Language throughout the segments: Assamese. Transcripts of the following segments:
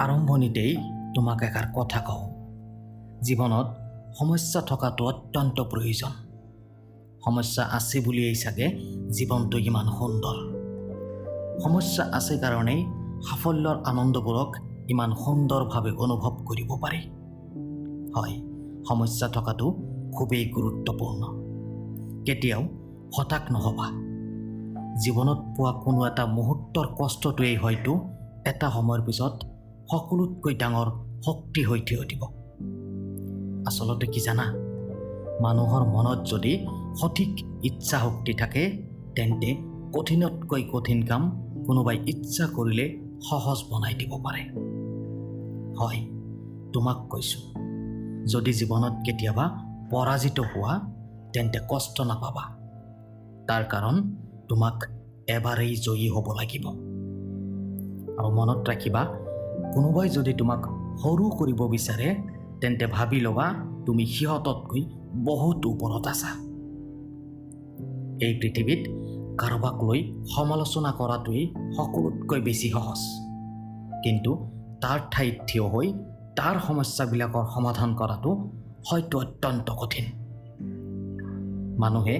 আৰম্ভণিতেই তোমাক এষাৰ কথা কওঁ, জীৱনত সমস্যা থকাটো অত্যন্ত প্ৰয়োজন। সমস্যা আছে বুলিয়েই চাগে জীৱনটো ইমান সুন্দৰ। সমস্যা আছে কাৰণেই সাফল্যৰ আনন্দবোৰক ইমান সুন্দৰভাৱে অনুভৱ কৰিব পাৰি। হয়, সমস্যা থকাটো খুবেই গুৰুত্বপূৰ্ণ। কেতিয়াও হতাশ নহবা। জীৱনত পোৱা কোনো এটা মুহূৰ্তৰ কষ্টটোৱেই হয়তো এটা সময়ৰ পিছত সকলোতকৈ ডাঙৰ শক্তি হৈ থিয় দিব। আচলতে কি জানা, মানুহৰ মনত যদি সঠিক ইচ্ছা শক্তি থাকে, তেন্তে কঠিনতকৈ কঠিন কাম কোনোবাই ইচ্ছা কৰিলে সহজ বনাই দিব পাৰে। হয়, তোমাক কৈছোঁ, যদি জীৱনত কেতিয়াবা পৰাজিত হোৱা, তেন্তে কষ্ট নাপাবা। তাৰ কাৰণ তোমাক এবাৰেই জয়ী হ'ব লাগিব। আৰু মনত ৰাখিবা, কোনোবাই যদি তোমাক সৰু কৰিব বিচাৰে, তেন্তে ভাবি ল'বা তুমি সিহঁততকৈ বহুত ওপৰত আছা। এই পৃথিৱীত কাৰোবাক লৈ সমালোচনা কৰাটোৱেই সকলোতকৈ বেছি সহজ, কিন্তু তাৰ ঠাইত থিয় হৈ তাৰ সমস্যাবিলাকৰ সমাধান কৰাটো হয়তো অত্যন্ত কঠিন। মানুহে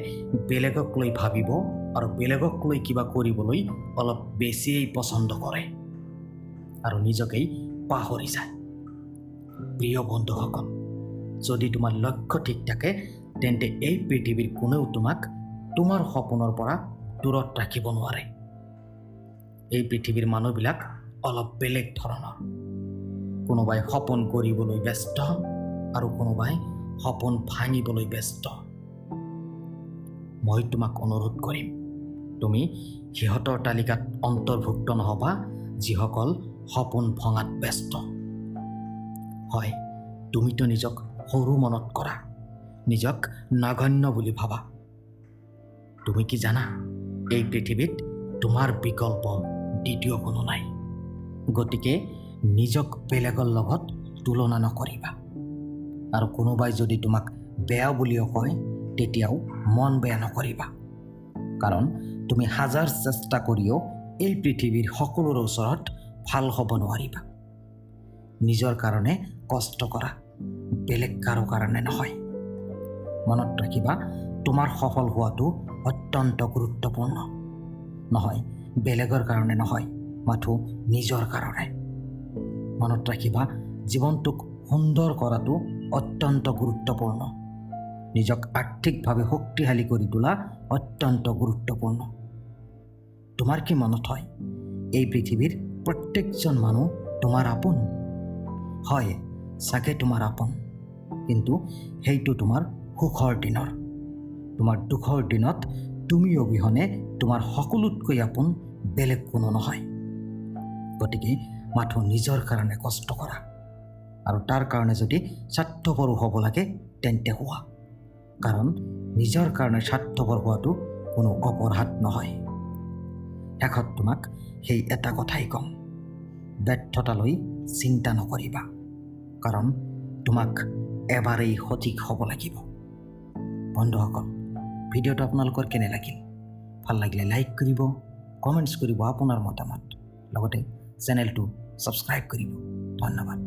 বেলেগক লৈ ভাবিব আৰু বেলেগক লৈ কিবা কৰিবলৈ অলপ বেছিয়েই পচন্দ কৰে আৰু নিজকেই পাহৰি যায়। প্ৰিয় বন্ধুসকল, যদি তোমাৰ লক্ষ্য ঠিক থাকে, তেন্তে এই পৃথিৱীৰ কোনেও তোমাক তোমাৰ সপোনৰ পৰা দূৰত ৰাখিব নোৱাৰে। এই পৃথিৱীৰ মানুহবিলাক অলপ বেলেগ ধৰণৰ। কোনোবাই সপোন কৰিবলৈ ব্যস্ত আৰু কোনোবাই সপোন ভাঙিবলৈ ব্যস্ত। মই তোমাক অনুৰোধ কৰিম, তুমি সিহঁতৰ তালিকাত অন্তৰ্ভুক্ত নহবা যিসকল সপোন ভঙাত ব্যস্ত। হয়, তুমিতো নিজক সৰু মনত কৰা, নিজক নগণ্য বুলি ভাবা। তুমি কি জানা, এই পৃথিৱীত তোমাৰ বিকল্প দ্বিতীয় কোনো নাই। গতিকে নিজক বেলেগৰ লগত তুলনা নকৰিবা। আৰু কোনোবাই যদি তোমাক বেয়া বুলিও কয়, তেতিয়াও মন বেয়া নকৰিবা। কাৰণ তুমি হাজাৰ চেষ্টা কৰিও এই পৃথিৱীৰ সকলোৰে ওচৰত ভাল হ'ব নোৱাৰিবা। নিজৰ কাৰণে কষ্ট কৰা, বেলেগ কাৰো কাৰণে নহয়। মনত ৰাখিবা, তোমাৰ সফল হোৱাটো অত্যন্ত গুৰুত্বপূৰ্ণ। নহয়, বেলেগৰ কাৰণে নহয়, মাথো নিজৰ কাৰণে। মনত ৰাখিবা, জীৱনটোক সুন্দৰ কৰাটো অত্যন্ত গুৰুত্বপূৰ্ণ। নিজক আৰ্থিকভাৱে শক্তিশালী কৰি তোলা অত্যন্ত গুৰুত্বপূৰ্ণ। তোমাৰ কি মনত হয়, এই পৃথিৱীৰ প্ৰত্যেকজন মানুহ তোমাৰ আপোন? হয়, চাগে তোমাৰ আপোন, কিন্তু সেইটো তোমাৰ সুখৰ দিনৰ। তোমাৰ দুখৰ দিনত তুমি অবিহনে তোমাৰ সকলোতকৈ আপোন বেলেগ কোনো নহয়। গতিকে মাথো নিজৰ কাৰণে কষ্ট কৰা, আৰু তাৰ কাৰণে যদি স্বাৰ্থপৰো হ'ব লাগে, তেন্তে হোৱা। কাৰণ নিজৰ কাৰণে স্বাৰ্থপৰ হোৱাটো কোনো অপৰাধ নহয়। শেষত তোমাক সেই এটা কথাই ক'ম, ব্যৰ্থতালৈ চিন্তা নকৰিবা, কাৰণ তোমাক এবাৰেই সঠিক হ'ব লাগিব। বন্ধুসকল, ভিডিঅ'টো আপোনালোকৰ কেনে লাগিল? ভাল লাগিলে লাইক কৰিব, কমেণ্টছ কৰিব আপোনাৰ মতামত, লগতে চেনেলটো ছাবস্ক্ৰাইব কৰিব। ধন্যবাদ।